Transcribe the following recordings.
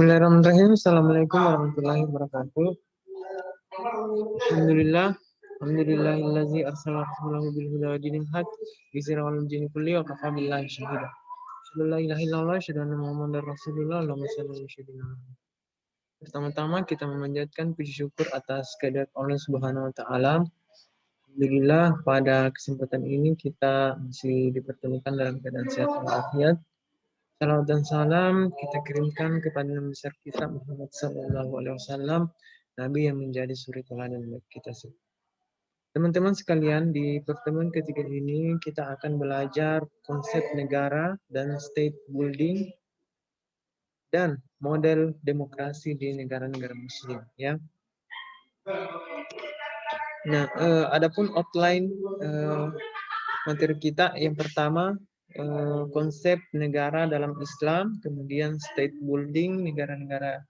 Bismillahirrahmanirrahim. Assalamualaikum warahmatullahi wabarakatuh. Alhamdulillah. Alhamdulillahillazi arsala rasulahu bil huda wa dinil haq bizra wal jini kulli wa kafa billahi syahida. Asyhadu la ilaha illallah asyhadu anna muhammadar rasulullah. Allahumma shalli ala sayyidina Muhammad. Pertama-tama kita memanjatkan puji syukur atas kehadirat Allah Subhanahu wa taala. Alhamdulillah pada kesempatan ini kita masih dipertemukan dalam keadaan sehat walafiat. Salawat dan salam kita kirimkan kepada Nabi besar kita Muhammad Sallallahu Alaihi Wasallam, Nabi yang menjadi suri teladan bagi kita semua. Teman-teman sekalian, di pertemuan ketiga ini kita akan belajar konsep negara dan state building dan model demokrasi di negara-negara Muslim. Ya. Nah, adapun outline materi kita yang pertama konsep negara dalam Islam, kemudian state building negara-negara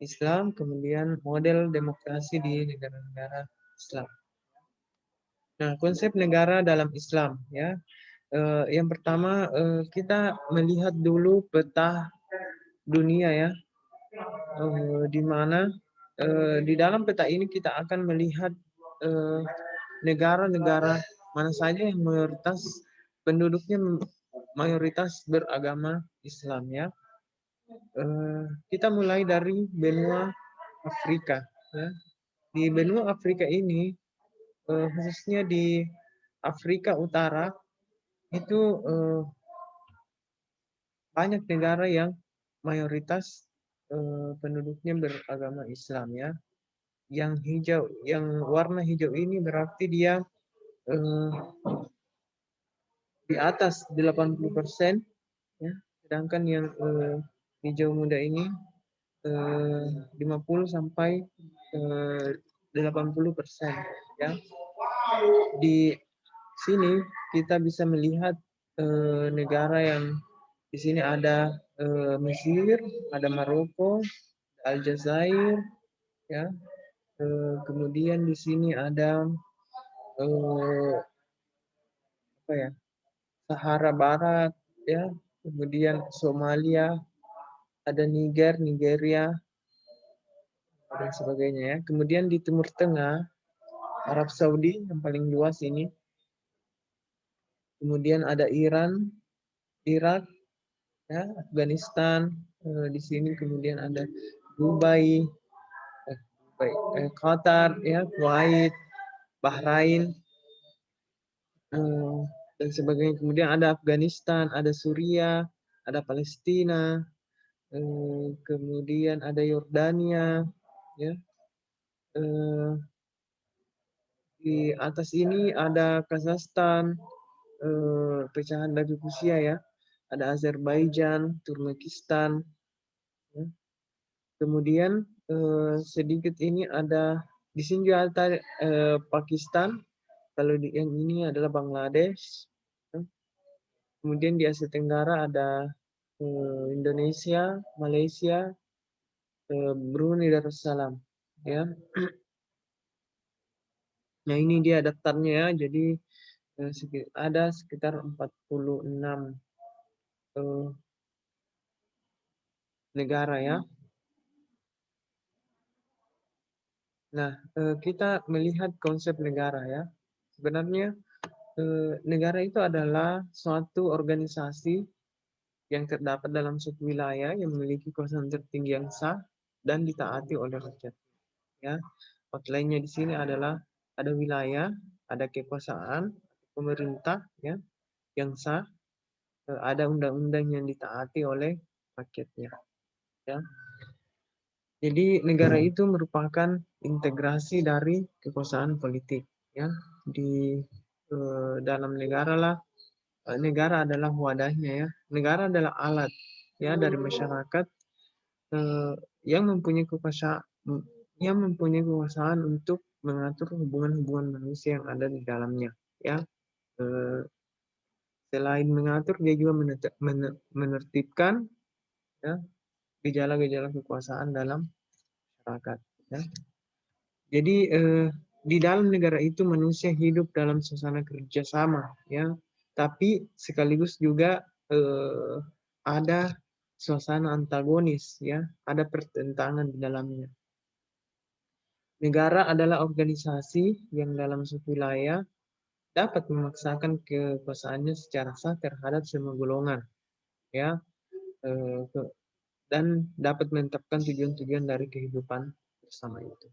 Islam, kemudian model demokrasi di negara-negara Islam. Nah, konsep negara dalam Islam, ya. Yang pertama kita melihat dulu peta dunia, ya, di mana di dalam peta ini kita akan melihat negara-negara mana saja yang penduduknya mayoritas beragama Islam, ya. Kita mulai dari benua Afrika, ya. Di benua Afrika ini khususnya di Afrika Utara itu banyak negara yang mayoritas penduduknya beragama Islam, ya. Yang hijau, yang warna hijau ini berarti dia di atas 80%, ya. Sedangkan yang hijau muda ini 50 sampai 80%, ya. Di sini kita bisa melihat negara yang di sini ada Mesir, ada Maroko, Aljazair, ya. Kemudian di sini ada Sahara Barat, ya. Kemudian Somalia, ada Nigeria, dan sebagainya, ya. Kemudian di Timur Tengah, Arab Saudi yang paling luas ini. Kemudian ada Iran, Irak, ya, Afghanistan, di sini kemudian ada Dubai, Qatar, ya, Kuwait, Bahrain, dan sebagainya. Kemudian ada Afghanistan, ada Suriah, ada Palestina, kemudian ada Yordania, ya. Di atas ini ada Kazakhstan, pecahan dari Rusia, ya. Ada Azerbaijan, Turkmenistan, ya. Kemudian sedikit ini ada di sini juga ada Pakistan. Kalau yang ini adalah Bangladesh. Ya. Kemudian di Asia Tenggara ada Indonesia, Malaysia, Brunei Darussalam, ya. Nah, ini dia daftarnya, ya. Jadi ada sekitar 46 negara, ya. Nah, kita melihat konsep negara, ya. Sebenarnya negara itu adalah suatu organisasi yang terdapat dalam suatu wilayah yang memiliki kekuasaan tertinggi yang sah dan ditaati oleh rakyat, ya. Outline-nya di sini adalah ada wilayah, ada kekuasaan pemerintah, ya, yang sah, ada undang-undang yang ditaati oleh rakyatnya, ya. Jadi negara itu merupakan integrasi dari kekuasaan politik, ya. Di dalam negara lah, negara adalah wadahnya, ya. Negara adalah alat, ya, dari masyarakat yang mempunyai kekuasaan untuk mengatur hubungan-hubungan manusia yang ada di dalamnya, ya. Selain mengatur, dia juga menertibkan, ya, gejala-gejala kekuasaan dalam masyarakat, ya. Jadi di dalam negara itu manusia hidup dalam suasana kerjasama, ya. Tapi sekaligus juga ada suasana antagonis, ya, ada pertentangan di dalamnya. Negara adalah organisasi yang dalam suatu wilayah dapat memaksakan kekuasaannya secara sah terhadap semua golongan, ya, dan dapat menetapkan tujuan-tujuan dari kehidupan bersama itu,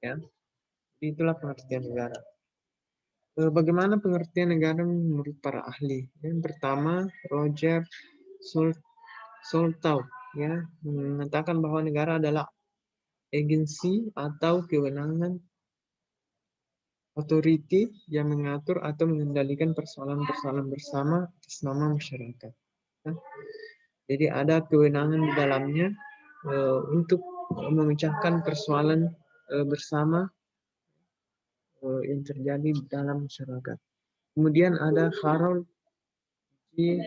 ya. Jadi itulah pengertian negara. Bagaimana pengertian negara menurut para ahli? Yang pertama, Roger Soltau, ya, mengatakan bahwa negara adalah agensi atau kewenangan authority yang mengatur atau mengendalikan persoalan-persoalan bersama atas nama masyarakat. Ya. Jadi ada kewenangan di dalamnya untuk memecahkan persoalan bersama yang terjadi di dalam masyarakat. Kemudian ada Harold G.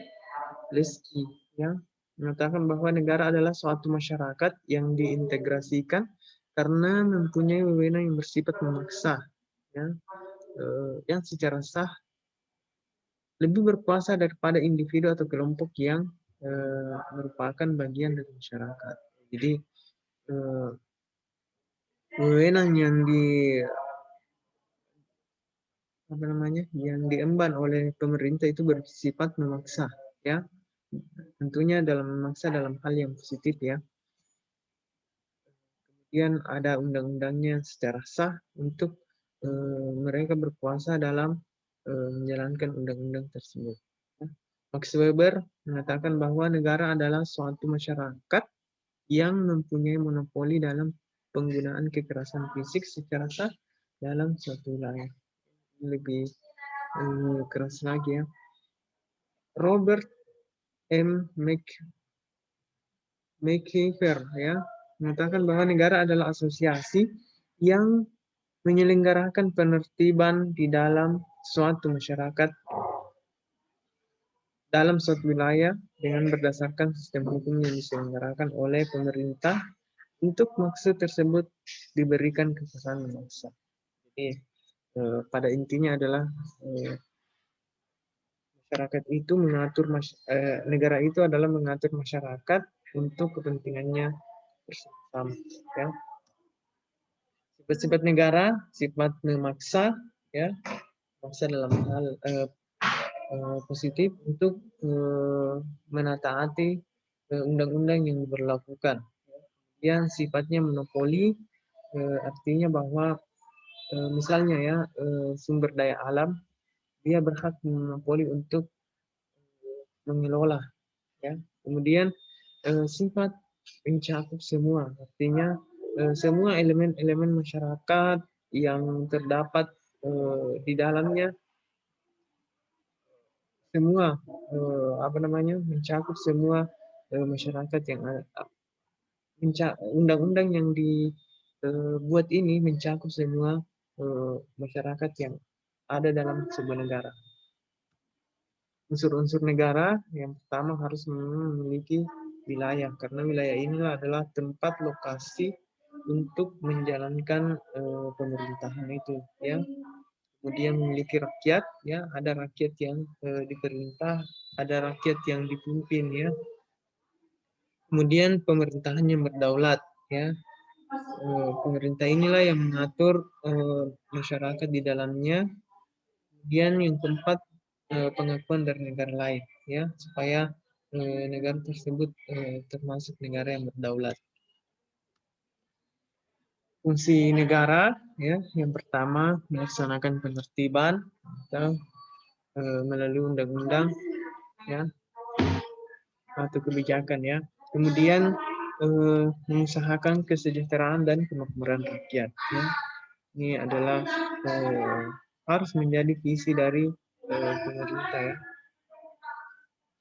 Lesky yang mengatakan bahwa negara adalah suatu masyarakat yang diintegrasikan karena mempunyai wewenang yang bersifat memaksa, ya, yang secara sah lebih berkuasa daripada individu atau kelompok yang merupakan bagian dari masyarakat. Jadi wewenang yang yang diemban oleh pemerintah itu bersifat memaksa, ya, tentunya memaksa dalam hal yang positif, ya. Kemudian ada undang-undangnya secara sah untuk mereka berkuasa dalam menjalankan undang-undang tersebut. Max Weber mengatakan bahwa negara adalah suatu masyarakat yang mempunyai monopoli dalam penggunaan kekerasan fisik secara sah dalam suatu wilayah. Lebih keras lagi, ya. Robert M. McKeever, ya, mengatakan bahwa negara adalah asosiasi yang menyelenggarakan penertiban di dalam suatu masyarakat dalam suatu wilayah dengan berdasarkan sistem hukum yang diselenggarakan oleh pemerintah untuk maksud tersebut diberikan kekuasaan memaksa. Jadi pada intinya adalah masyarakat itu mengatur negara itu adalah mengatur masyarakat untuk kepentingannya bersama, ya. Sifat-sifat negara, sifat memaksa, ya, memaksa dalam hal positif untuk menataati undang-undang yang diberlakukan. Yang sifatnya monopoli, artinya bahwa misalnya, ya, sumber daya alam, dia berhak monopoli untuk mengelola, ya. Kemudian sifat mencakup semua, artinya semua elemen-elemen masyarakat yang terdapat di dalamnya, semua mencakup semua masyarakat yang ada. Undang-undang yang dibuat ini mencakup semua masyarakat yang ada dalam sebuah negara. Unsur-unsur negara yang pertama harus memiliki wilayah, karena wilayah inilah adalah tempat lokasi untuk menjalankan pemerintahan itu, ya. Kemudian memiliki rakyat, ya, ada rakyat yang diperintah, ada rakyat yang dipimpin, ya. Kemudian pemerintahan yang berdaulat, ya. Pemerintah inilah yang mengatur masyarakat di dalamnya. Kemudian yang keempat, pengakuan dari negara lain, ya, supaya negara tersebut termasuk negara yang berdaulat. Fungsi negara, ya, yang pertama melaksanakan penertiban atau melalui undang-undang, ya, atau kebijakan, ya. Kemudian mengusahakan kesejahteraan dan kemakmuran rakyat, ya. Ini adalah harus menjadi visi dari pemerintah, ya.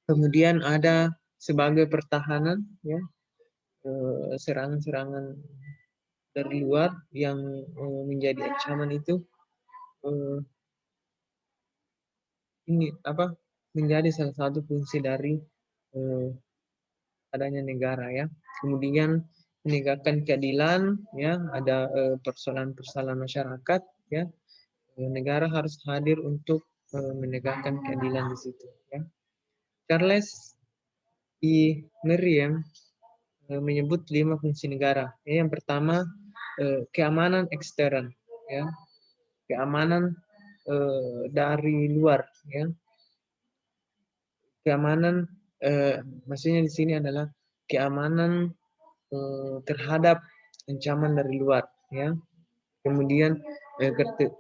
Kemudian ada sebagai pertahanan, ya, serangan-serangan dari luar yang menjadi ancaman itu ini menjadi salah satu fungsi dari adanya negara, ya. Kemudian menegakkan keadilan, ya, ada persoalan-persoalan masyarakat, ya. Negara harus hadir untuk menegakkan keadilan di situ, ya. Charles di Merriam menyebut 5 fungsi negara. Yang pertama keamanan ekstern, ya, keamanan dari luar, ya, keamanan maksudnya di sini adalah keamanan terhadap ancaman dari luar, ya. Kemudian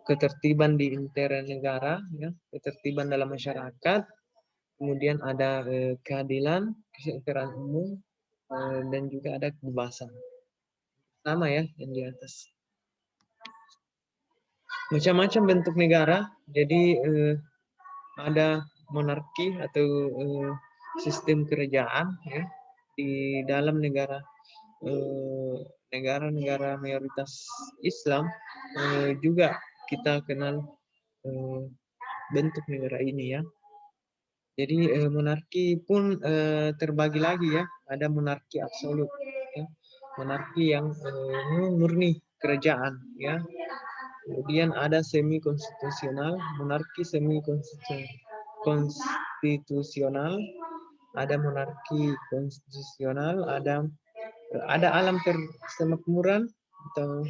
ketertiban di intern negara, ya, ketertiban dalam masyarakat. Kemudian ada keadilan, kesejahteraan umum, dan juga ada kebebasan. Sama ya yang di atas. Macam-macam bentuk negara. Jadi ada monarki atau sistem kerajaan, ya, di dalam negara-negara mayoritas Islam juga kita kenal bentuk negara ini, ya. Jadi monarki pun terbagi lagi, ya. Ada monarki absolut, ya. Monarki yang murni kerajaan, ya. Kemudian ada semi konstitusional, monarki semi konstitusional, ada monarki konstitusional, ada alam persemakmuran atau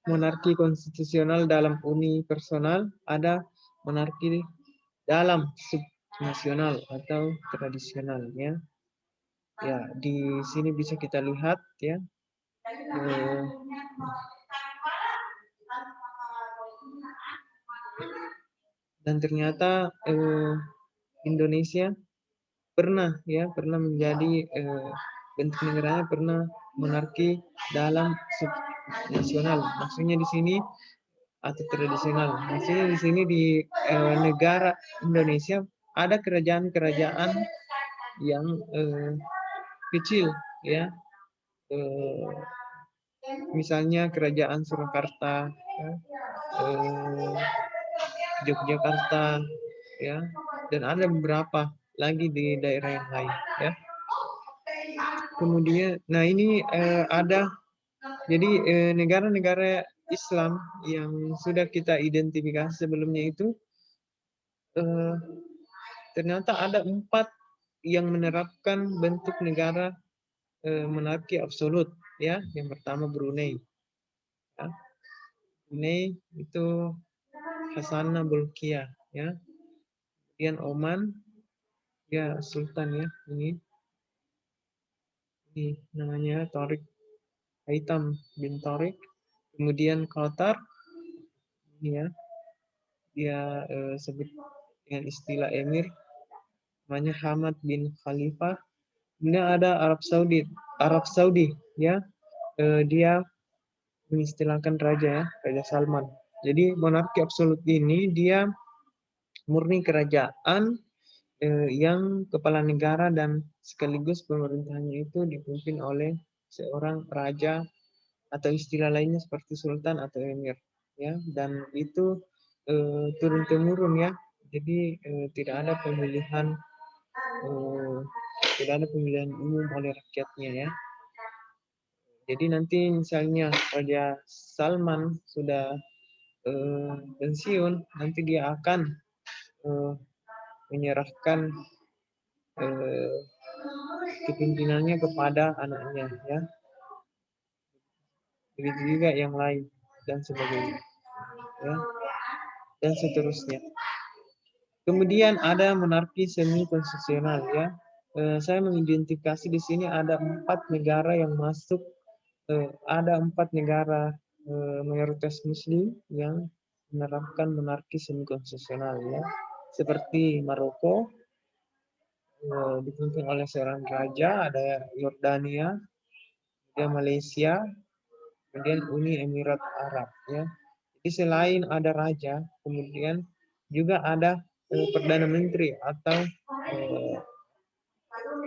monarki konstitusional dalam uni personal, ada monarki dalam subnasional atau tradisional, ya. Ya, di sini bisa kita lihat, ya. Dan ternyata Indonesia pernah menjadi bentuk negaranya pernah monarki dalam subnasional. Maksudnya di sini atau tradisional. Maksudnya di sini di negara Indonesia ada kerajaan-kerajaan yang kecil, ya. Misalnya kerajaan Surakarta, ya, Yogyakarta, ya, dan ada beberapa lagi di daerah yang lain, ya. Kemudian, nah ini ada jadi negara-negara Islam yang sudah kita identifikasi sebelumnya itu ternyata ada 4 yang menerapkan bentuk negara monarki absolut, ya. Yang pertama Brunei, ya. Brunei itu Hasanah Bolkiah, ya. Kemudian Oman, ya, Sultan, ya, ini namanya Tariq Haitam bin Tariq. Kemudian Qatar, ini, ya, dia sebut dengan istilah emir, namanya Hamad bin Khalifah. Kemudian ada Arab Saudi, ya, dia mengistilahkan raja, ya, Raja Salman. Jadi monarki absolut ini dia murni kerajaan yang kepala negara dan sekaligus pemerintahannya itu dipimpin oleh seorang raja atau istilah lainnya seperti sultan atau emir, ya. Dan itu turun temurun, ya. Jadi tidak ada pemilihan umum oleh rakyatnya, ya. Jadi nanti misalnya Raja Salman sudah pensiun, nanti dia akan menyerahkan kepimpinannya kepada anaknya, ya. Begitu juga yang lain dan sebagainya, ya, dan seterusnya. Kemudian ada monarki semi konstitusional, ya. Saya mengidentifikasi di sini ada 4 negara yang masuk, ada 4 negara mayoritas Muslim yang menerapkan monarki semi konstitusional, ya. Seperti Maroko dipimpin oleh seorang raja, ada Yordania, kemudian Malaysia, kemudian Uni Emirat Arab, ya. Jadi selain ada raja, kemudian juga ada perdana menteri atau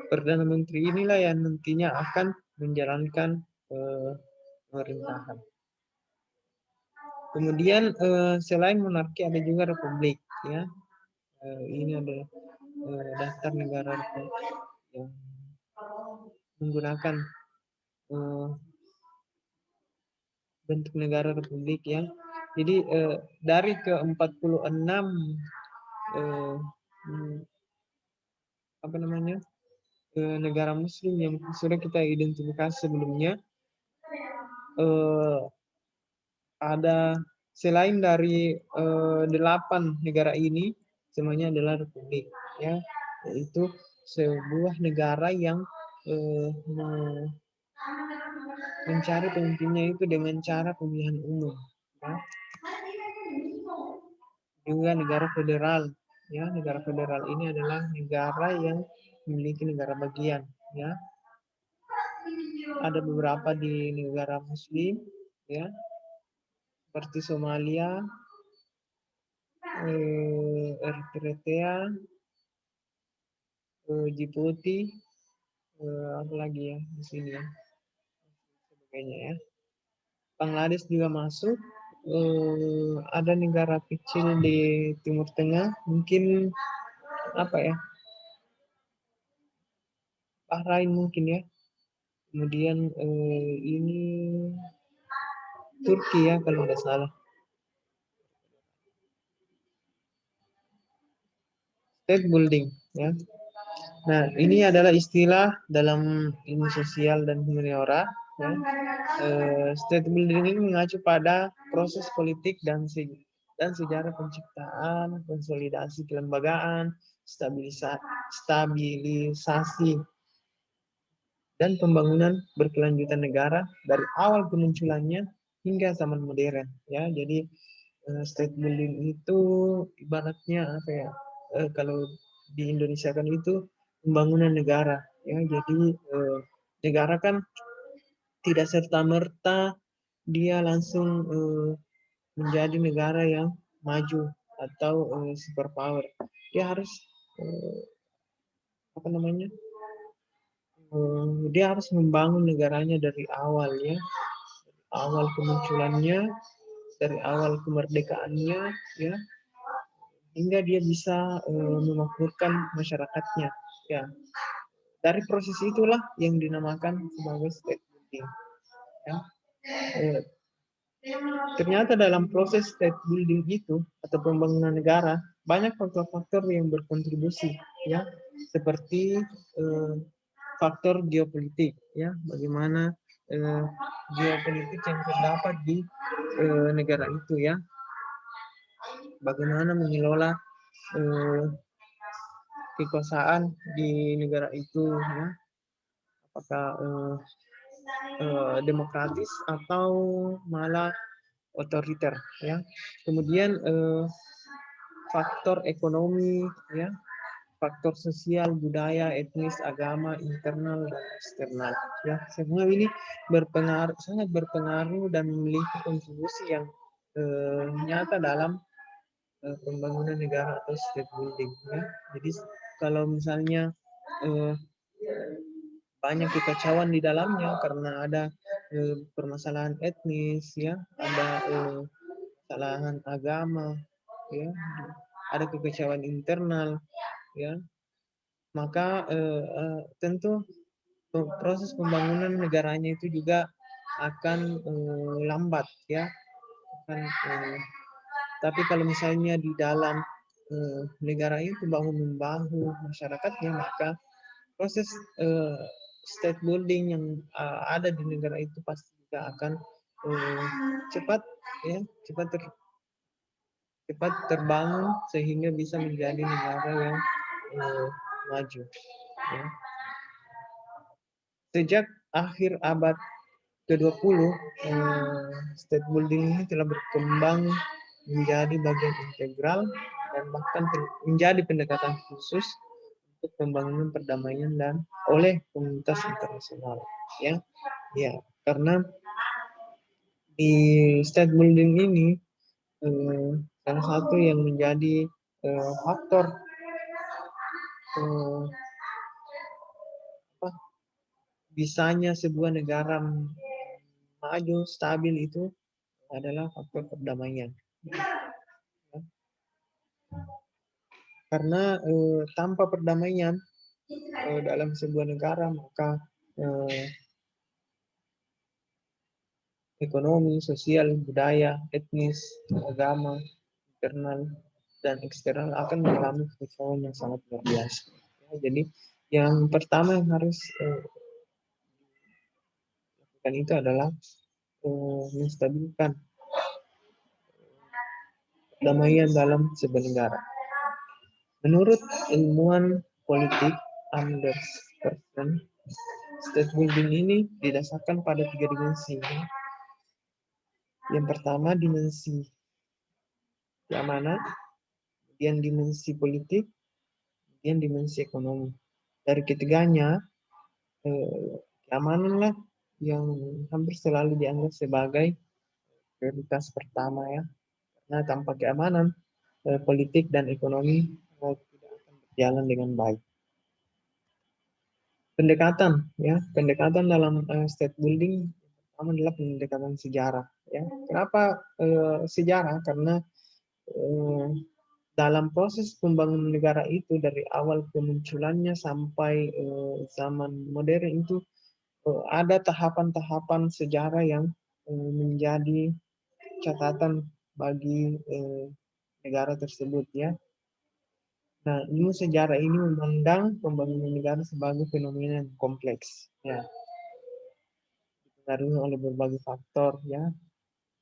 perdana menteri inilah yang nantinya akan menjalankan pemerintahan. Kemudian selain monarki ada juga republik, ya. Ini adalah daftar negara republik yang menggunakan bentuk negara republik, ya. Jadi dari ke 46 apa namanya, negara Muslim yang sudah kita identifikasi sebelumnya, eh, ada selain dari 8 negara ini, semuanya adalah republik, ya, yaitu sebuah negara yang mencari pemimpinnya itu dengan cara pemilihan umum, ya. Juga negara federal, ya, negara federal ini adalah negara yang memiliki negara bagian, ya. Ada beberapa di negara Muslim, ya, seperti Somalia, Eritrea, Djibouti, apa lagi ya di sini ya, sebagainya ya. Bangladesh juga masuk. Ada negara kecil di Timur Tengah, mungkin apa ya, Bahrain mungkin ya. Kemudian ini Turki ya kalau nggak salah. State building ya. Nah, ini adalah istilah dalam ilmu sosial dan humaniora. Ya. State building ini mengacu pada proses politik dan sejarah penciptaan, konsolidasi kelembagaan, stabilisasi dan pembangunan berkelanjutan negara dari awal kemunculannya hingga zaman modern. Ya, jadi state building itu ibaratnya apa ya? Kalau di Indonesia kan itu pembangunan negara. Ya, jadi negara kan tidak serta merta dia langsung menjadi negara yang maju atau superpower. Dia harus apa namanya? Dia harus membangun negaranya dari awal ya, awal kemunculannya, dari awal kemerdekaannya ya, hingga dia bisa memakmurkan masyarakatnya ya. Dari proses itulah yang dinamakan sebagai state building ya. Ternyata dalam proses state building itu atau pembangunan negara banyak faktor-faktor yang berkontribusi ya, seperti faktor geopolitik ya, bagaimana geopolitik yang terdapat di negara itu ya, bagaimana mengelola kekuasaan di negara itu ya, apakah demokratis atau malah otoriter ya. Kemudian faktor ekonomi ya, faktor sosial, budaya, etnis, agama, internal dan eksternal ya. Semua ini berpengaruh, sangat berpengaruh dan memiliki kontribusi yang nyata dalam pembangunan negara atau state building ya. Jadi kalau misalnya banyak kekacauan di dalamnya karena ada permasalahan etnis ya, ada kesalahan agama ya, ada kekacauan internal ya, maka tentu proses pembangunan negaranya itu juga akan lambat ya, akan, tapi kalau misalnya di dalam negara itu bahu membahu masyarakatnya, maka proses state building yang ada di negara itu pasti juga akan cepat ya, cepat terbangun sehingga bisa menjadi negara yang maju ya. Sejak akhir abad ke-20 state building ini telah berkembang menjadi bagian integral dan bahkan menjadi pendekatan khusus untuk pembangunan perdamaian dan oleh komunitas internasional ya. Ya, karena di state building ini salah satu yang menjadi faktor apa, bisanya sebuah negara maju stabil itu adalah faktor perdamaian. Karena tanpa perdamaian dalam sebuah negara, maka ekonomi, sosial, budaya, etnis, agama, internal dan eksternal akan mengalami kekacauan yang sangat luar biasa. Jadi yang pertama yang harus dilakukan itu adalah menstabilkan perdamaian dalam sebuah negara. Menurut ilmuwan politik Anders Persson, state building ini didasarkan pada 3 dimensi. Yang pertama dimensi keamanan, kemudian dimensi politik, kemudian dimensi ekonomi. Dari ketiganya, keamanan lah yang hampir selalu dianggap sebagai prioritas pertama ya. Karena tanpa keamanan, politik dan ekonomi tidak akan berjalan dengan baik. Pendekatan dalam state building pertama adalah pendekatan sejarah. Ya, kenapa sejarah? Karena dalam proses pembangunan negara itu dari awal kemunculannya sampai zaman modern itu ada tahapan-tahapan sejarah yang menjadi catatan bagi negara tersebut ya. Nah, ilmu sejarah ini memandang pembangunan negara sebagai fenomena yang kompleks ya, dipengaruhi oleh berbagai faktor ya,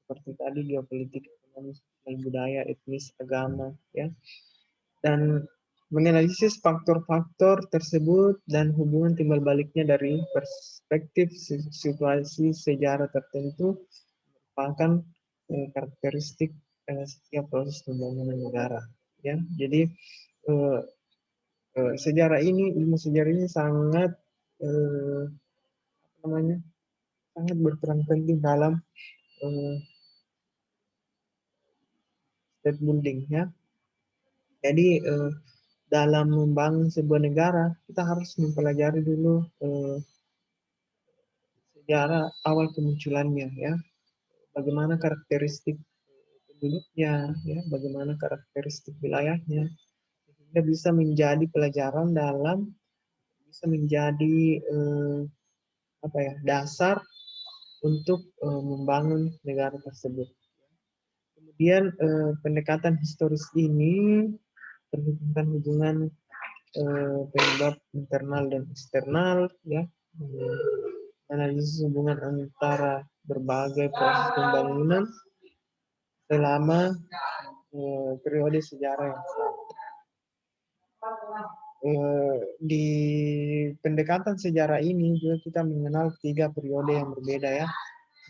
seperti tadi geopolitik, ekonomi, sosial, budaya, etnis, agama ya. Dan menganalisis faktor-faktor tersebut dan hubungan timbal baliknya dari perspektif situasi sejarah tertentu merupakan karakteristik setiap proses pembangunan negara ya. Jadi ilmu sejarah ini sangat apa namanya, sangat berperan penting dalam state building ya. Jadi dalam membangun sebuah negara kita harus mempelajari dulu sejarah awal kemunculannya ya, bagaimana karakteristik penduduknya ya, bagaimana karakteristik wilayahnya, sehingga bisa menjadi pelajaran dalam, bisa menjadi apa ya, dasar untuk membangun negara tersebut. Kemudian pendekatan historis ini perhitungkan hubungan penyebab internal dan eksternal ya, analisis hubungan antara berbagai proses pembangunan selama periode sejarah yang sama. Di pendekatan sejarah ini juga kita mengenal 3 periode yang berbeda ya,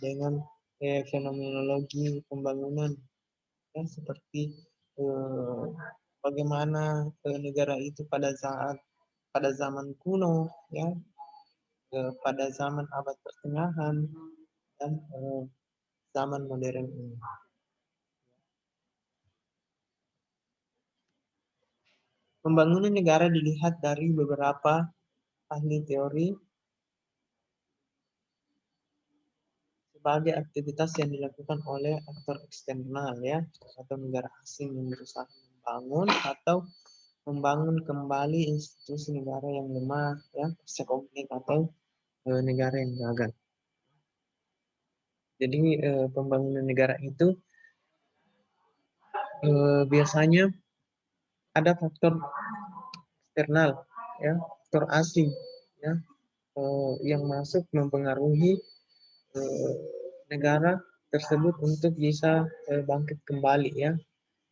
dengan fenomenologi pembangunan ya, seperti bagaimana negara itu pada zaman kuno ya, pada zaman abad pertengahan dan zaman modern ini. Pembangunan negara dilihat dari beberapa ahli teori sebagai aktivitas yang dilakukan oleh aktor eksternal ya, atau negara asing yang berusaha membangun kembali institusi negara yang lemah ya, pasca konflik atau negara yang gagal. Jadi pembangunan negara itu biasanya ada faktor eksternal ya, faktor asing ya, yang masuk mempengaruhi negara tersebut untuk bisa bangkit kembali ya,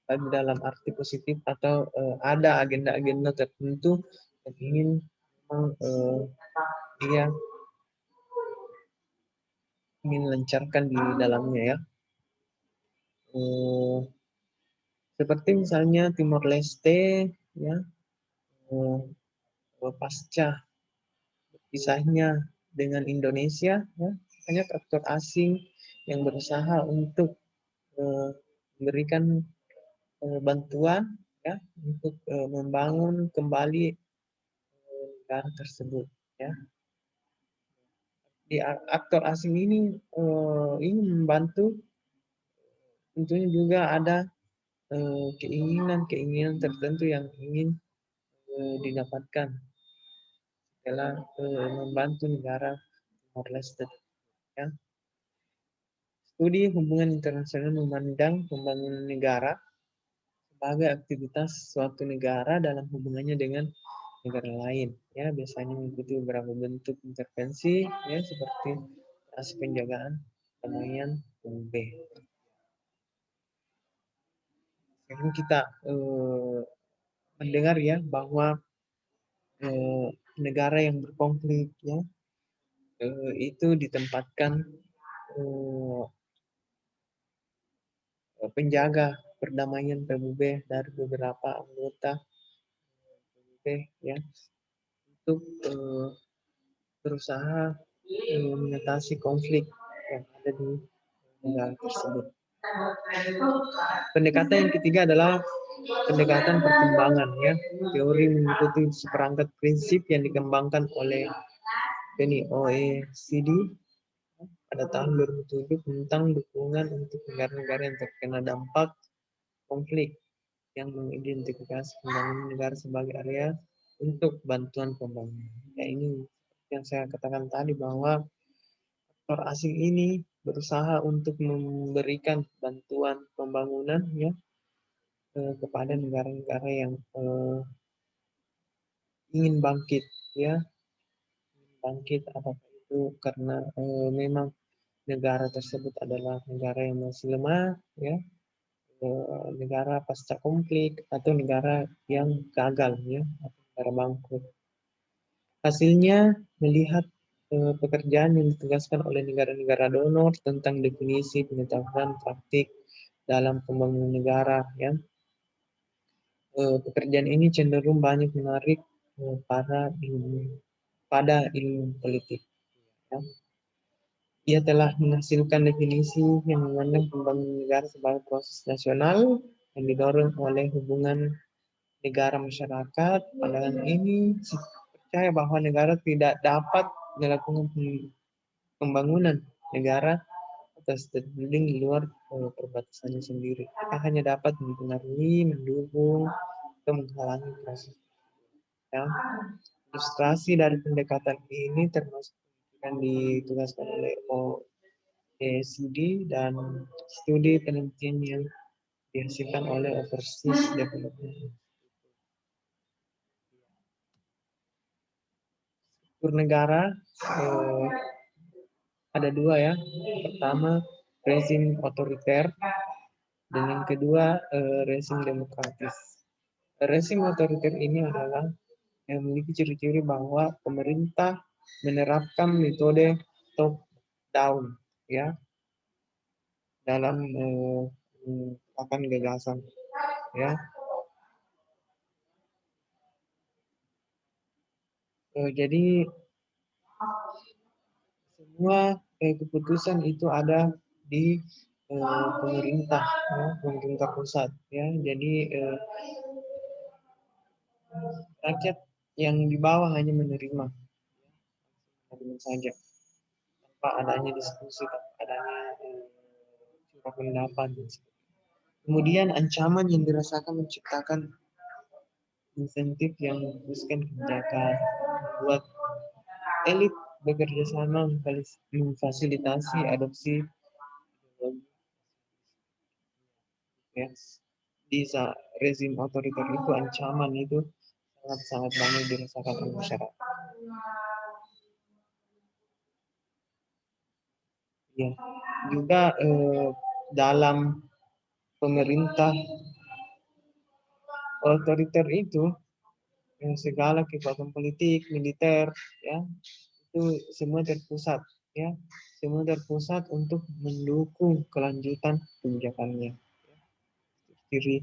baik dalam arti positif atau ada agenda-agenda tertentu yang ingin memang dia ingin lancarkan di dalamnya ya. Seperti misalnya Timor Leste ya, pasca pisahnya dengan Indonesia ya, banyak aktor asing yang berusaha untuk memberikan bantuan ya, untuk membangun kembali negara tersebut ya. Di aktor asing ini ingin membantu, tentunya juga ada keinginan tertentu yang ingin didapatkan setelah membantu negara Timor Leste ya. Studi hubungan internasional memandang pembangunan negara sebagai aktivitas suatu negara dalam hubungannya dengan negara lain, ya biasanya mengikuti beberapa bentuk intervensi, ya seperti operasi penjagaan, perdamaian, PBB. Sekarang kita mendengar ya bahwa negara yang berkonflik ya itu ditempatkan penjaga perdamaian PBB dari beberapa anggota PBB ya untuk berusaha mengatasi konflik yang ada di negara tersebut. Pendekatan yang ketiga adalah pendekatan perkembangan ya. Teori mengikuti seperangkat prinsip yang dikembangkan oleh OECD pada tahun 2007 tentang dukungan untuk negara-negara yang terkena dampak konflik yang mengidentifikasi pembangunan negara sebagai area untuk bantuan pembangunan. Ya, ini yang saya katakan tadi bahwa aktor asing ini berusaha untuk memberikan bantuan pembangunan ya kepada negara-negara yang ingin bangkit ya bangkit apakah itu karena memang negara tersebut adalah negara yang masih lemah ya negara pasca konflik atau negara yang gagal ya atau negara bangkrut. Hasilnya melihat pekerjaan yang ditugaskan oleh negara-negara donor tentang definisi pengetahuan praktik dalam pembangunan negara ya. Pekerjaan ini cenderung banyak menarik pada ilmu politik. Ya. Ia telah menghasilkan definisi yang memandang pembangunan negara sebagai proses nasional yang didorong oleh hubungan negara masyarakat. Pandangan ini percaya bahwa negara tidak dapat melakukan pembangunan negara atas terbuilding di luar perbatasannya sendiri. Kita hanya dapat mempengaruhi, mendukung, atau menghalangi proses. Ya. Ilustrasi dari pendekatan ini termasuk yang ditugaskan oleh OECD dan studi penelitian yang dihasilkan oleh Overseas Development. Struktur negara ada dua ya. Pertama rezim otoriter dan yang kedua rezim demokratis. Rezim otoriter ini adalah yang memiliki ciri-ciri bahwa pemerintah menerapkan metode top down ya dalam akan gagasan ya. Jadi semua keputusan itu ada di pemerintah ya, pemerintah pusat ya. Jadi rakyat yang di bawah hanya menerima saja tanpa adanya diskusi, tanpa adanya curah pendapat. Kemudian ancaman yang dirasakan menciptakan insentif yang mengfokuskan kebijakan, buat elit bekerja sama memfasilitasi adopsi ya. Di rezim otoriter itu ancaman itu sangat-sangat banyak dirasakan oleh masyarakat. Ya, juga dalam pemerintah otoriter itu segala kekuatan politik, militer, ya itu semua terpusat, ya semua terpusat untuk mendukung kelanjutan kebijakannya. Ciri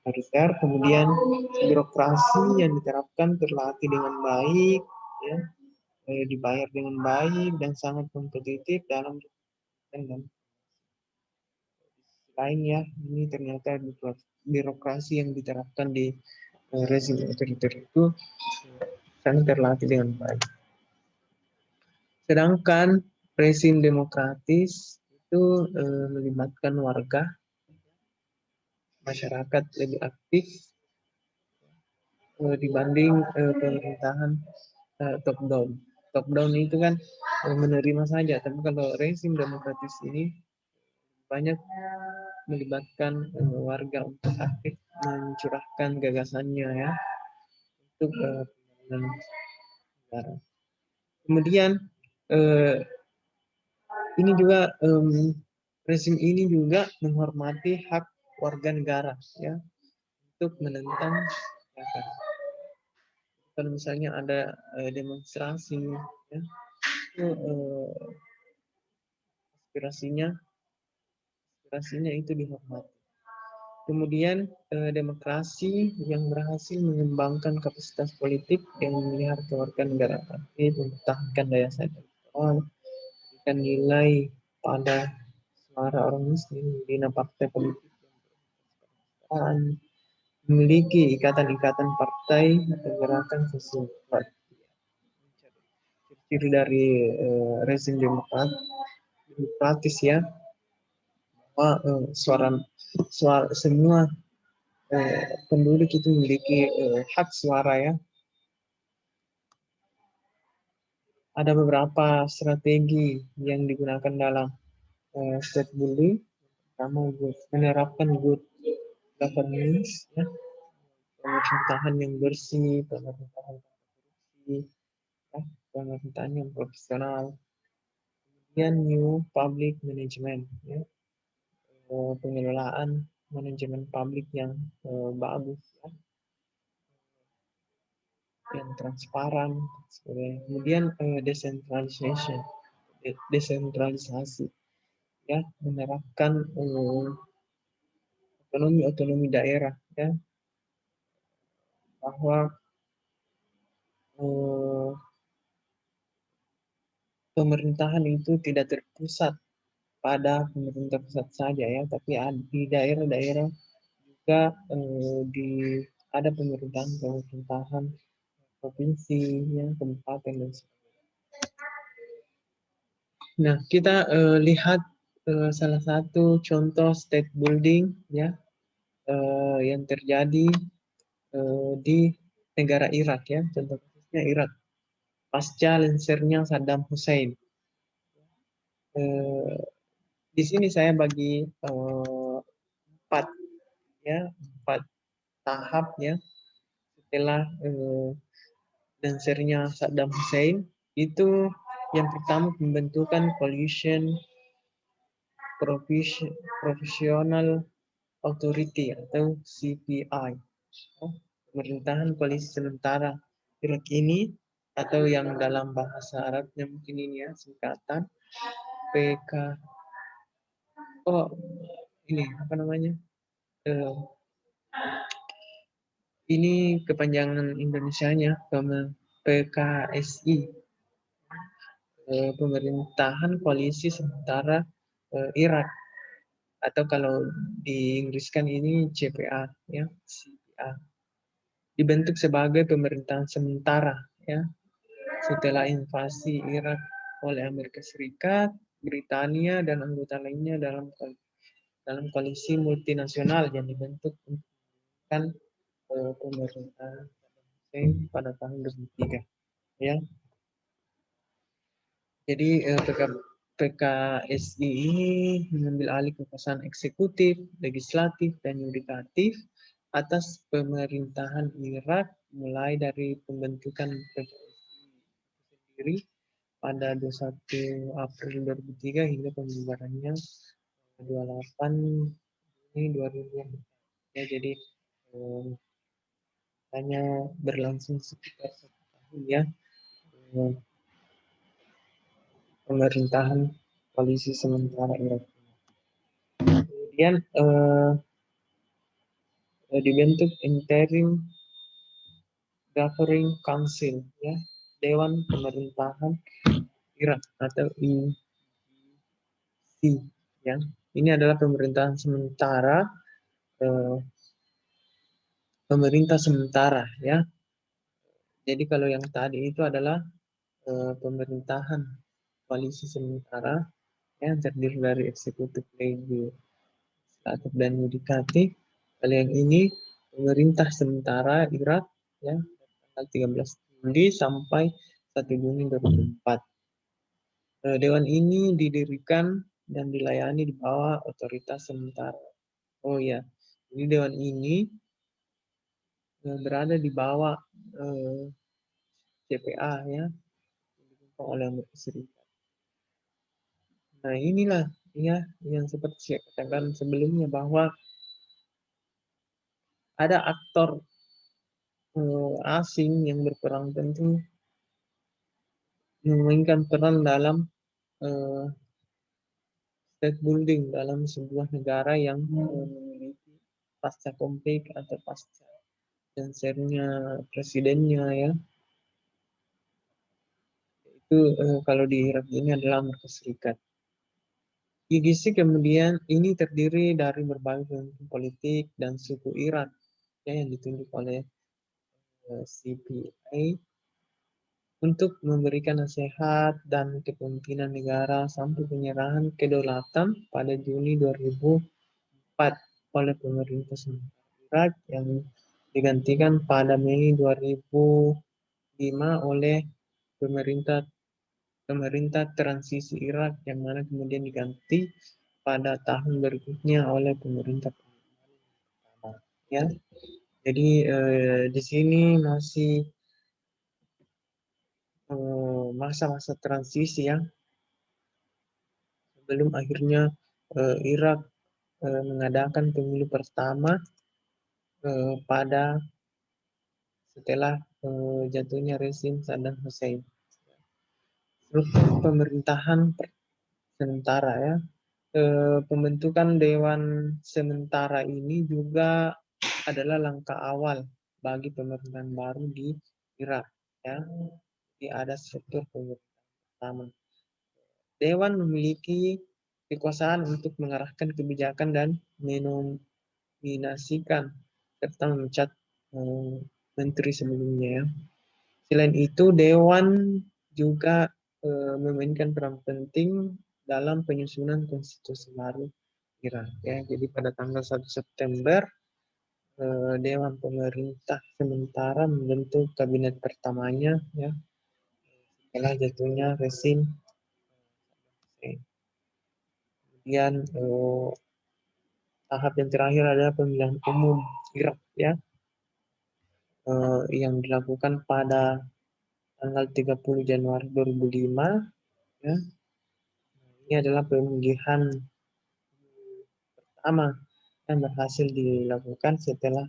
otoriter, kemudian birokrasi yang diterapkan terlatih dengan baik, ya dibayar dengan baik dan sangat kompetitif dalam dan lainnya ini ternyata birokrasi yang diterapkan di rezim otoriter itu sangat terlatih dengan baik. Sedangkan rezim demokratis itu melibatkan warga, masyarakat lebih aktif dibanding pemerintahan top down. Top down itu kan menerima saja, tapi kalau rezim demokratis ini banyak melibatkan warga untuk aktif mencurahkan gagasannya ya untuk pembangunan negara. Kemudian eh, ini juga rezim ini juga menghormati hak warga negara ya untuk menentang kejahatan. Kalau misalnya ada demonstrasi ya, itu aspirasinya itu dihormati. Kemudian demokrasi yang berhasil mengembangkan kapasitas politik yang memelihara kewarganegaraan, mempertahankan daya saing elektoral, memberikan nilai pada suara orang Muslim, membina partai politik yang memiliki ikatan-ikatan partai atau gerakan sosial. Ciri dari rezim demokratis ya, bahwa semua penduduk itu memiliki hak suara ya. Ada beberapa strategi yang digunakan dalam state building. Pertama, menerapkan good governance, ya, pemerintahan yang bersih, pemerintahan korupsi, ya, pemerintahan yang profesional. Kemudian new public management, ya, pengelolaan manajemen publik yang bagus, ya, yang transparan. Kemudian desentralisasi, ya, menerapkan otonomi daerah, ya, bahwa pemerintahan itu tidak terpusat pada pemerintah pusat saja ya, tapi di daerah-daerah juga ada pemerintahan provinsi, ya, kabupaten dan sebagainya. Nah, kita lihat salah satu contoh state building ya yang terjadi di negara Irak ya, contoh kasusnya Irak pasca lensernya Saddam Hussein. Di sini saya bagi empat tahap ya setelah lensernya Saddam Hussein. Itu yang pertama pembentukan Coalition Professional Authority atau CPI, pemerintahan koalisi sementara Irak ini, atau yang dalam bahasa Arabnya mungkin ini ya singkatan PK. Oh, ini apa namanya? Ini kepanjangan Indonesianya PKSI, pemerintahan koalisi sementara Irak, atau kalau di Inggriskan ini CPA ya, CPA. Dibentuk sebagai pemerintahan sementara ya setelah invasi Irak oleh Amerika Serikat, Britania dan anggota lainnya dalam koalisi multinasional yang dibentuk untuk pemerintahan pada tahun 2003 ya. Jadi PKSI ini mengambil alih kekuasaan eksekutif, legislatif, dan yudikatif atas pemerintahan Irak mulai dari pembentukan PKSI sendiri pada 21 April 2003 hingga pembubarannya 28 Juni 2000. Ya, jadi hanya berlangsung sekitar 1 tahun ya pemerintahan koalisi sementara Irak. Kemudian dibentuk interim governing council ya, Dewan Pemerintahan Irak atau IGC ya. Ini adalah pemerintahan sementara, pemerintah sementara ya. Jadi kalau yang tadi itu adalah pemerintahan koalisi sementara yang terdiri dari eksekutif, legislatif, dan yudikatif. Kalau yang ini pemerintah sementara Irak ya, tanggal 13 Juli sampai 1 Juni 2004. Dewan ini didirikan dan dilayani di bawah otoritas sementara. Oh ya, jadi dewan ini berada di bawah CPA ya, oleh Amerika Serikat. Nah inilah ya yang seperti saya katakan sebelumnya bahwa ada aktor asing yang berperan penting memainkan peran dalam uh, state building dalam sebuah negara yang memiliki pasca konflik atau pasca cancernya presidennya ya. Itu kalau di Irak ini adalah Amerika Serikat. IGC kemudian ini terdiri dari berbagai pemimpin politik dan suku Irak ya, yang ditunjuk oleh CPA untuk memberikan nasihat dan kepemimpinan negara sampai penyerahan kedaulatan pada Juni 2004 oleh pemerintah sementara Irak yang digantikan pada Mei 2005 oleh pemerintah pemerintah transisi Irak yang mana kemudian diganti pada tahun berikutnya oleh pemerintah pertama ya. Jadi di sini masih masa-masa transisi ya sebelum akhirnya Irak mengadakan pemilu pertama pada setelah jatuhnya rezim Saddam Hussein. Struktur pemerintahan sementara ya. Pembentukan dewan sementara ini juga adalah langkah awal bagi pemerintahan baru di Irak ya. Jadi ada struktur pemerintahan pertama. Dewan memiliki kekuasaan untuk mengarahkan kebijakan dan menominasikan serta memecat menteri sebelumnya ya. Selain itu, Dewan juga memainkan peran penting dalam penyusunan konstitusi baru Irak ya. Jadi pada tanggal 1 September Dewan Pemerintah sementara membentuk kabinet pertamanya ya setelah jatuhnya rezim. Kemudian tahap yang terakhir adalah pemilihan umum Irak ya yang dilakukan pada tanggal 30 Januari 2005 ya. Ini adalah pemilihan pertama yang berhasil dilakukan setelah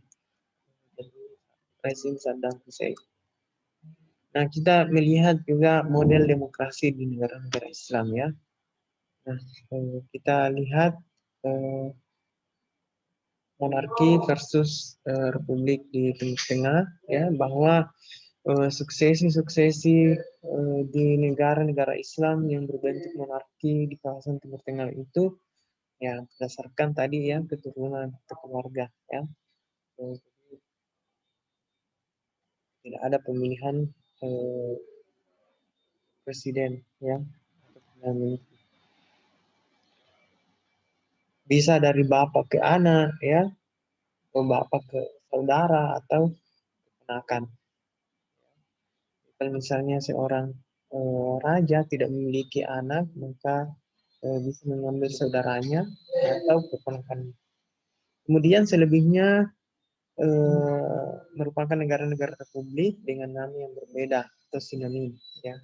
rezim Saddam Hussein. Nah, kita melihat juga model demokrasi di negara-negara Islam ya. Nah, kita lihat monarki versus republik di Timur Tengah ya, bahwa suksesi-suksesi di negara-negara Islam yang berbentuk monarki di kawasan Timur Tengah itu ya berdasarkan tadi ya keturunan atau keluarga ya. Tidak ada pemilihan presiden ya. Bisa dari bapak ke anak ya, atau bapak ke saudara atau keponakan. Kalau misalnya seorang raja tidak memiliki anak, maka bisa mengambil saudaranya atau keponakan. Kemudian selebihnya merupakan negara-negara republik dengan nama yang berbeda atau sinonim ya.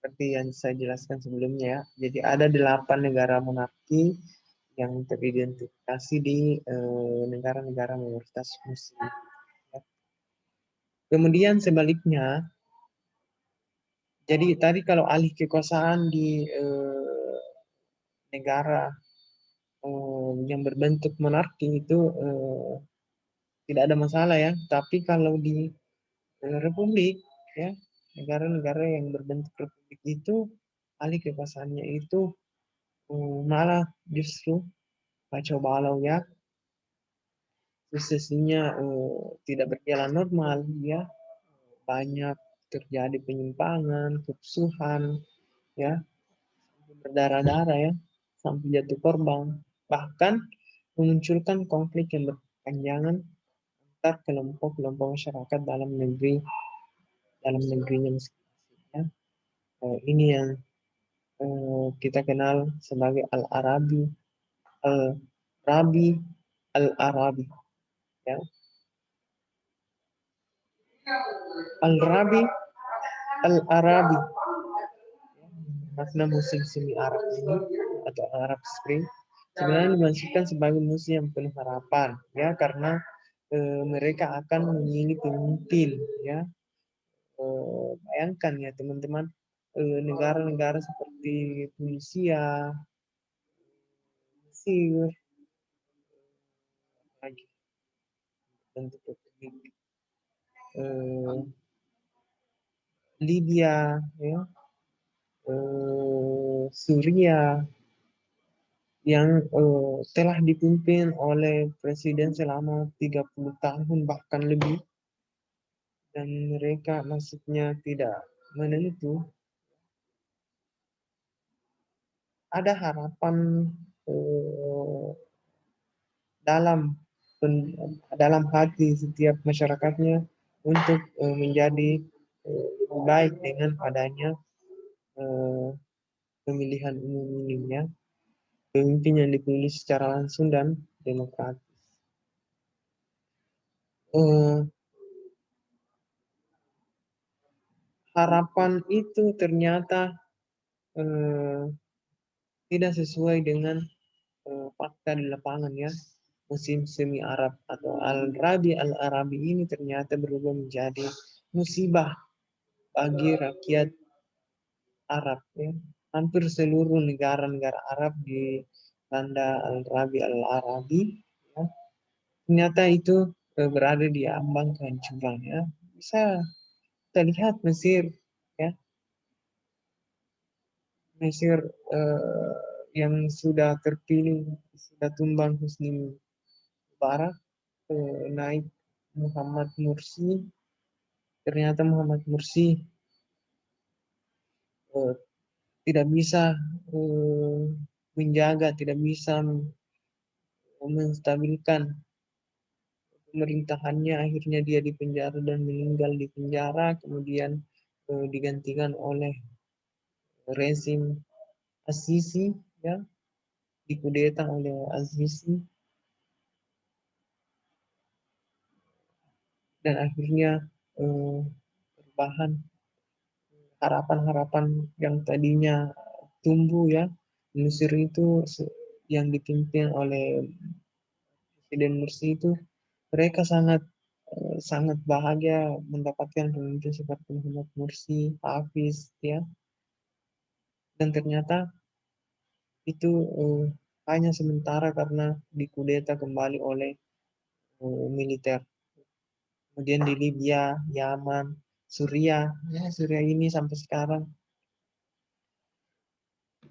Seperti yang saya jelaskan sebelumnya ya. Jadi ada 8 negara monarki yang teridentifikasi di negara-negara mayoritas muslim. Ya. Kemudian sebaliknya, jadi tadi kalau alih kekuasaan di negara yang berbentuk monarki itu tidak ada masalah ya. Tapi kalau di republik ya, negara-negara yang berbentuk republik itu alih kekuasaannya itu malah justru kacau balau ya, suksesinya tidak berjalan normal ya, banyak terjadi penyimpangan, kerusuhan ya, berdarah-darah ya, sampai jatuh korban, bahkan memunculkan konflik yang berkepanjangan antar kelompok-kelompok masyarakat dalam negerinya masing-masing ya. Ini yang kita kenal sebagai Al-Arabi Al-Rabi Al-Arabi ya. Al-Rabi Al-Arabi, makna musim semi Arab ini atau Arab Spring sebenarnya dimaksudkan sebagai musim yang penuh harapan, ya, karena mereka akan memilih pemimpin, ya. Bayangkan ya teman-teman, negara-negara seperti Tunisia, Mesir, lagi bentuk republik, Libya, ya, Suria, yang telah dipimpin oleh presiden selama 30 tahun bahkan lebih, dan mereka nasibnya tidak menentu. Ada harapan eh, dalam dalam hati setiap masyarakatnya untuk menjadi lebih baik dengan adanya eh, pemilihan umum ini, ya, pemimpin yang dipilih secara langsung dan demokratis. Harapan itu ternyata eh, tidak sesuai dengan fakta di lapangan, ya. Musim semi Arab atau Al-Rabi Al-Arabi ini ternyata berubah menjadi musibah bagi rakyat Arab, ya. Hampir seluruh negara-negara Arab di tanda Al-Rabi Al-Arabi, ya, ternyata itu berada di ambang kehancuran, ya. Bisa kita lihat Mesir, ya. Mesir eh, yang sudah terpilih, sudah tumbang Husni Mubarak, naik Muhammad Mursi. Ternyata Muhammad Mursi eh, tidak bisa eh, menjaga, tidak bisa menstabilkan pemerintahannya. Akhirnya dia dipenjara dan meninggal di penjara, kemudian digantikan oleh rezim As-Sisi, ya, dikudeta oleh As-Sisi, dan akhirnya perubahan harapan-harapan yang tadinya tumbuh, ya. Mesir itu yang dipimpin oleh Presiden Mursi itu, mereka sangat sangat bahagia mendapatkan pemimpin seperti Muhammad Mursi, Hafiz, ya. Dan ternyata itu hanya sementara karena dikudeta kembali oleh militer. Kemudian di Libya, Yaman, Suria, ya, Suria ini sampai sekarang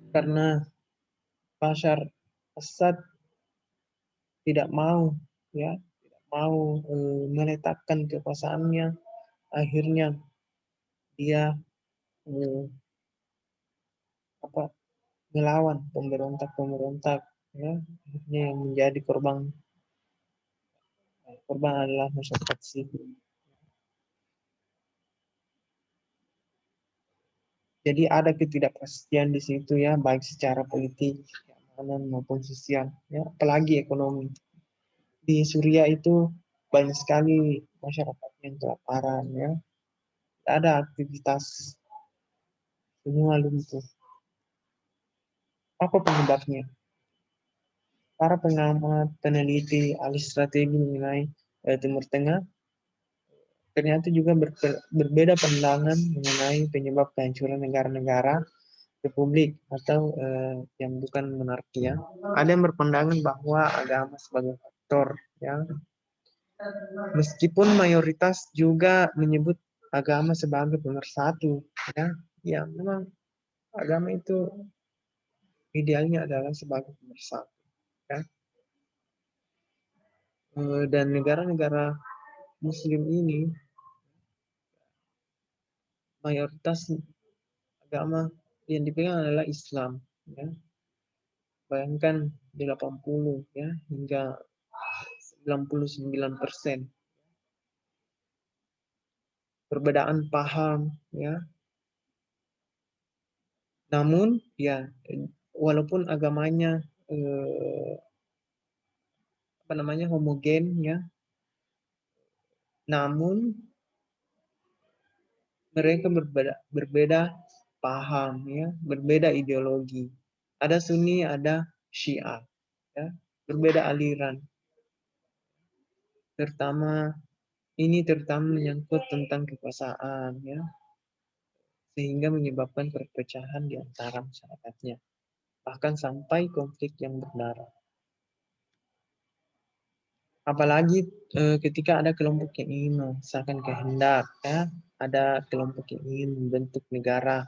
karena Bashar Assad tidak mau, ya, tidak mau meletakkan kekuasaannya, akhirnya dia eh, apa melawan pemberontak-pemberontak, ya, akhirnya yang menjadi korban korban adalah masyarakat sipil. Jadi ada ketidakpastian di situ, ya, baik secara politik, keamanan maupun sosial, ya, apalagi ekonomi. Di Suria itu banyak sekali masyarakat yang kelaparan, ya, ada aktivitas, semua lumpuh. Apa penyebabnya? Para pengamat, peneliti, ahli strategi mengenai Timur Tengah ternyata juga berbeda pandangan mengenai penyebab kehancuran negara-negara republik atau yang bukan monarki, ya. Ada yang berpandangan bahwa agama sebagai faktor, ya. Meskipun mayoritas juga menyebut agama sebagai pemersatu, ya. Ya, memang agama itu idealnya adalah sebagai pemersatu, ya. Dan negara-negara Muslim ini mayoritas agama yang dipegang adalah Islam, ya. Bayangkan 80, ya, hingga 99% perbedaan paham, ya. Namun, ya, walaupun agamanya apa namanya homogen, ya, namun mereka berbeda paham, ya, berbeda ideologi. Ada Sunni, ada Syiah, ya, berbeda aliran. Terutama menyangkut tentang kekuasaan, ya, sehingga menyebabkan perpecahan di antara masyarakatnya, bahkan sampai konflik yang berdarah. Apalagi ketika ada kelompok yang ingin memaksakan kehendak, ya, ada kelompok yang ingin membentuk negara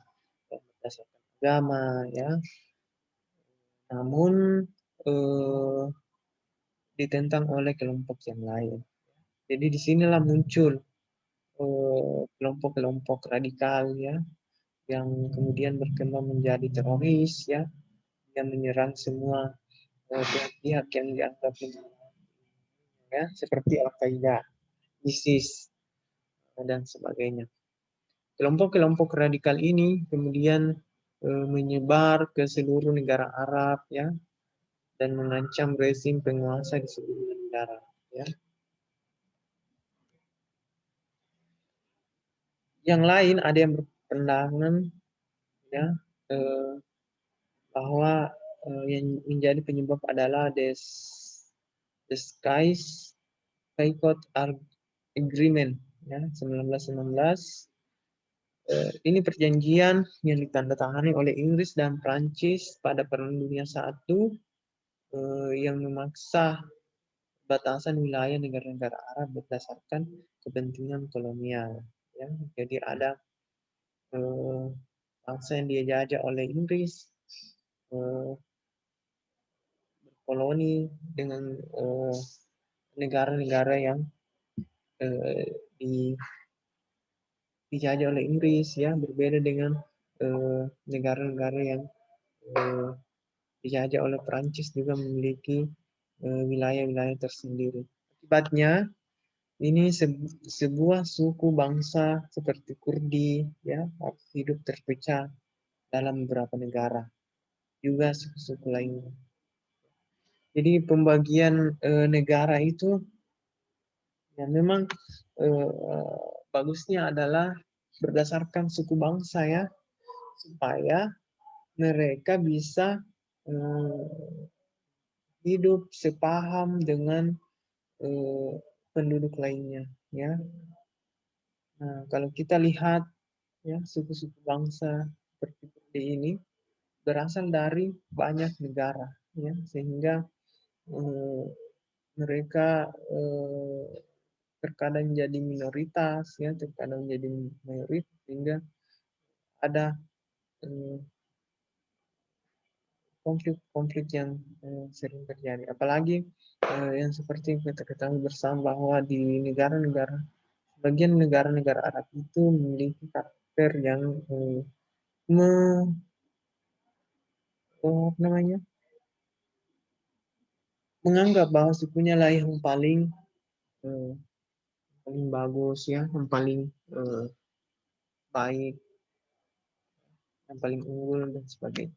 berdasarkan agama, ya, namun ditentang oleh kelompok yang lain. Jadi disinilah muncul kelompok-kelompok radikal, ya, yang kemudian berkembang menjadi teroris, ya, yang menyerang semua pihak-pihak yang dianggap, ya, seperti Al-Qaeda, ISIS, dan sebagainya. Kelompok-kelompok radikal ini kemudian menyebar ke seluruh negara Arab, ya, dan mengancam rezim penguasa di seluruh negara, ya. Yang lain ada yang berpandangan, ya, bahwa yang menjadi penyebab adalah the Skies Boycott Agreement, ya, 1919. Ini perjanjian yang ditandatangani oleh Inggris dan Prancis pada Perang Dunia I, yang memaksa batasan wilayah negara-negara Arab berdasarkan kepentingan kolonial, ya. Jadi ada bangsa yang dijajah oleh Inggris koloni dengan negara-negara yang dijajah oleh Inggris, ya, berbeda dengan negara-negara yang dijajah oleh Perancis juga memiliki wilayah-wilayah tersendiri. Akibatnya ini sebuah suku bangsa seperti Kurdi, ya, hidup terpecah dalam beberapa negara, juga suku-suku lainnya. Jadi pembagian negara itu, ya, memang bagusnya adalah berdasarkan suku bangsa, ya, supaya mereka bisa hidup sepaham dengan penduduk lainnya, ya. Nah, kalau kita lihat, ya, suku-suku bangsa seperti ini berasal dari banyak negara, ya, sehingga mereka terkadang jadi minoritas, ya, terkadang jadi mayoritas, sehingga ada konflik-konflik yang sering terjadi. Apalagi yang seperti kita ketahui bersama bahwa di negara-negara, bagian negara-negara Arab itu memiliki karakter yang menganggap bahwa sukunya lah yang paling bagus, ya, yang paling baik, yang paling unggul, dan sebagainya.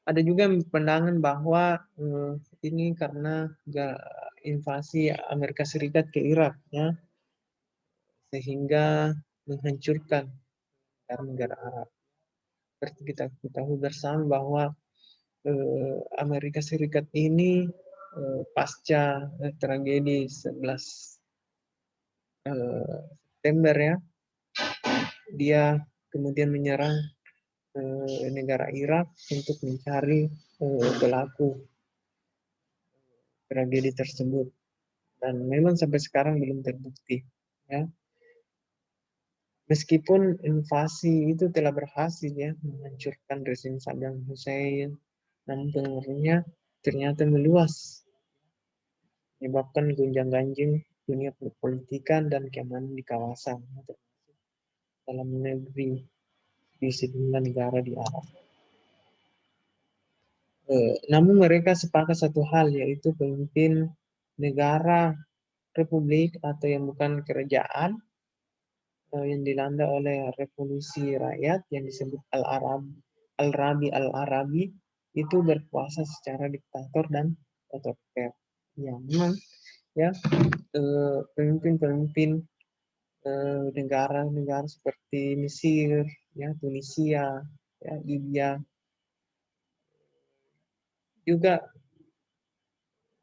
Ada juga pandangan bahwa ini karena invasi Amerika Serikat ke Irak, ya, sehingga menghancurkan negara-negara Arab. Seperti kita ketahui bersama bahwa Amerika Serikat ini pasca tragedi 11 September, ya, dia kemudian menyerang negara Irak untuk mencari pelaku tragedi tersebut, dan memang sampai sekarang belum terbukti, ya. Meskipun invasi itu telah berhasil, ya, menghancurkan rezim Saddam Hussein, namun pengaruhnya ternyata meluas, menyebabkan gonjang-ganjing dunia perpolitikan dan keamanan di kawasan, termasuk dalam negeri di sejumlah negara di Arab. Namun mereka sepakat satu hal, yaitu pemimpin negara republik atau yang bukan kerajaan yang dilanda oleh revolusi rakyat yang disebut Al-Rabi itu berkuasa secara diktator dan otoriter. Ya, memang ya, pemimpin-pemimpin negara-negara seperti Mesir, ya, Tunisia, ya, Libya, juga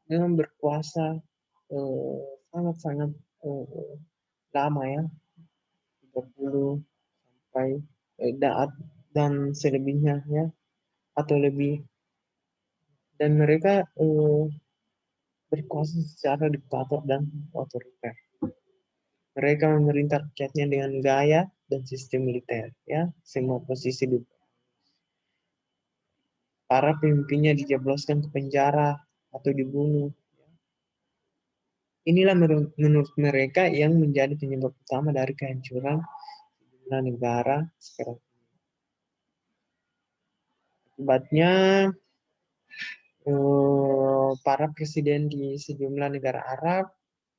memang berkuasa sangat-sangat lama, ya, 30 sampai dan selebihnya, ya, atau lebih. Dan mereka berkuasa secara diktator dan otoriter. Mereka memerintah rakyatnya dengan gaya dan sistem militer, ya, semua posisi di para pemimpinnya dijebloskan ke penjara atau dibunuh. Inilah menurut mereka yang menjadi penyebab utama dari kehancuran negara sekarang. Akibatnya para presiden di sejumlah negara Arab,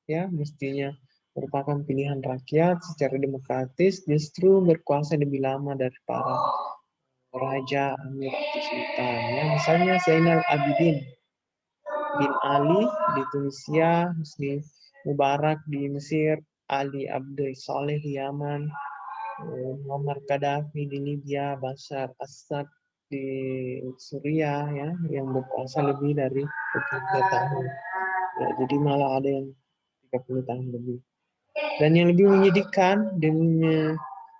ya, mestinya merupakan pilihan rakyat secara demokratis, justru berkuasa lebih lama dari para raja, amir, atau sultan. Ya, misalnya Zainal Abidin bin Ali di Tunisia, Husni Mubarak di Mesir, Ali Abdul Saleh di Yaman, Muammar Gaddafi di Libya, Bashar Assad di Suriah, ya, yang berkuasa lebih dari 3 tahun. Ya, jadi malah ada yang 30 tahun lebih. Dan yang lebih menyedihkan, demi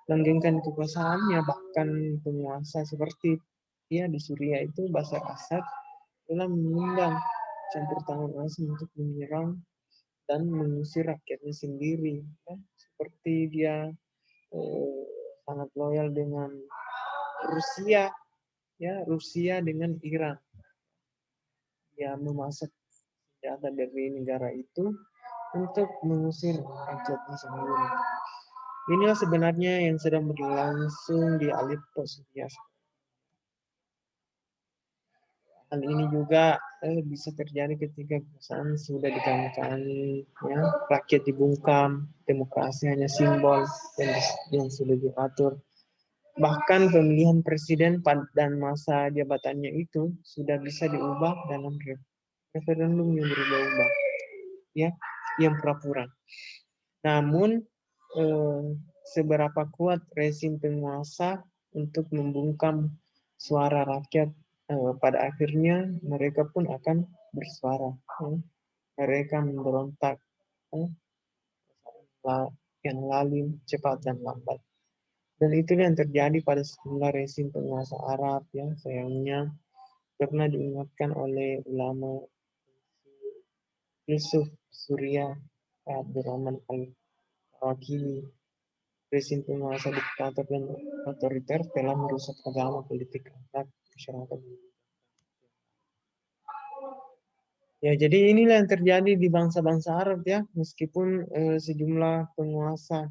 melanggengkan kekuasaannya, bahkan penguasa seperti dia di Suriah itu, Bashar Assad, telah mengundang campur tangan asing untuk menyerang dan mengusir rakyatnya sendiri. Ya. Seperti dia sangat loyal dengan Rusia, ya, Rusia dengan Iran. Dia memasak senjata dari negara itu untuk mengusir rakyatnya sendiri. Inilah sebenarnya yang sedang berlangsung di Aleppo, Syria. Hal ini juga bisa terjadi ketika kekuasaan sudah dikangkangi, ya, rakyat dibungkam, demokrasi hanya simbol yang sudah diatur. Bahkan pemilihan presiden dan masa jabatannya itu sudah bisa diubah dalam referendum yang berubah-ubah, ya, yang pura-pura. Namun seberapa kuat rezim penguasa untuk membungkam suara rakyat, pada akhirnya mereka pun akan bersuara. Mereka memberontak, yang lalim, cepat dan lambat. Dan itulah yang terjadi pada sejumlah rezim penguasa Arab, ya, sayangnya pernah diingatkan oleh ulama Yusuf Surya Abdurrahman Al-Wakili. Rezim penguasa diktator dan otoriter telah merusak agama, politik, akhlak, masyarakat. Ya, jadi inilah yang terjadi di bangsa-bangsa Arab, ya, meskipun sejumlah penguasa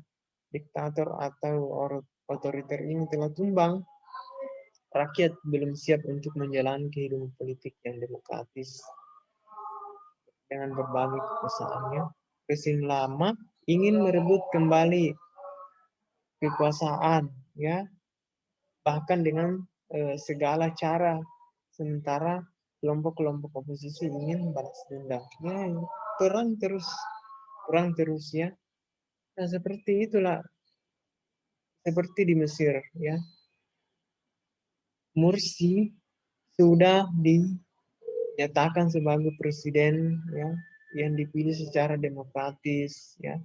diktator atau otoriter ini telah tumbang, rakyat belum siap untuk menjalani kehidupan politik yang demokratis dengan berbagai kekuasaannya. Rezim lama ingin merebut kembali kekuasaan, ya, bahkan dengan segala cara, sementara kelompok-kelompok oposisi ingin balas dendam. Ya, perang terus, ya. Nah, seperti itulah, seperti di Mesir, ya. Mursi sudah dinyatakan sebagai presiden, ya, yang dipilih secara demokratis, ya.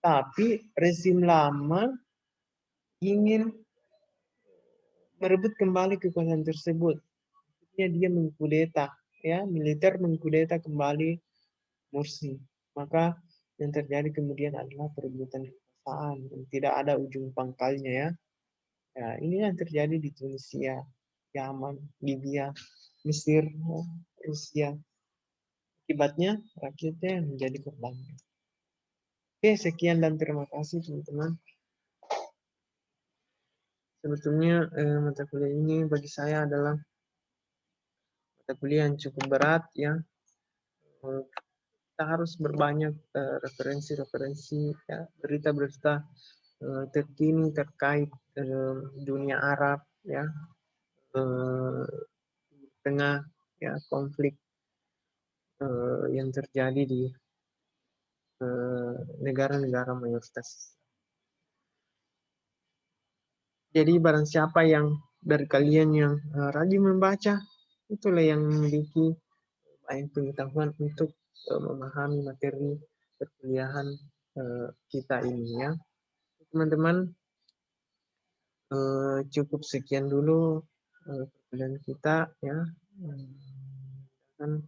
Tapi rezim lama ingin merebut kembali kekuasaan tersebut. Dia mengkudeta, ya, militer mengkudeta kembali Mursi. Maka yang terjadi kemudian adalah perebutan kekuasaan yang tidak ada ujung pangkalnya, ya. Ya, ini yang terjadi di Tunisia, Yaman, Libya, Mesir, ya, Rusia. Akibatnya rakyatnya menjadi korban. Oke, sekian dan terima kasih teman-teman. Sebetulnya mata kuliah ini bagi saya adalah mata kuliah yang cukup berat, ya. Kita harus berbanyak referensi-referensi, ya, berita-berita terkini terkait dunia Arab, ya, tengah, ya, konflik yang terjadi di negara-negara mayoritas. Jadi barang siapa yang dari kalian yang rajin membaca, itulah yang memiliki banyak pengetahuan untuk memahami materi perkuliahan kita ini ya. Teman-teman, cukup sekian dulu perkuliahan kita ya. Dan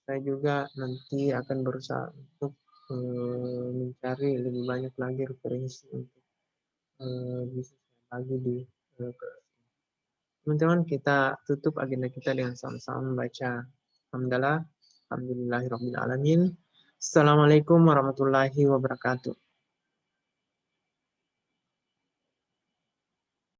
saya juga nanti akan berusaha untuk mencari lebih banyak lagi referensi untuk bisnis lagi di teman-teman. Kita tutup agenda kita dengan sama-sama membaca hamdalah alhamdulillahirabbil alamin. Assalamualaikum warahmatullahi wabarakatuh.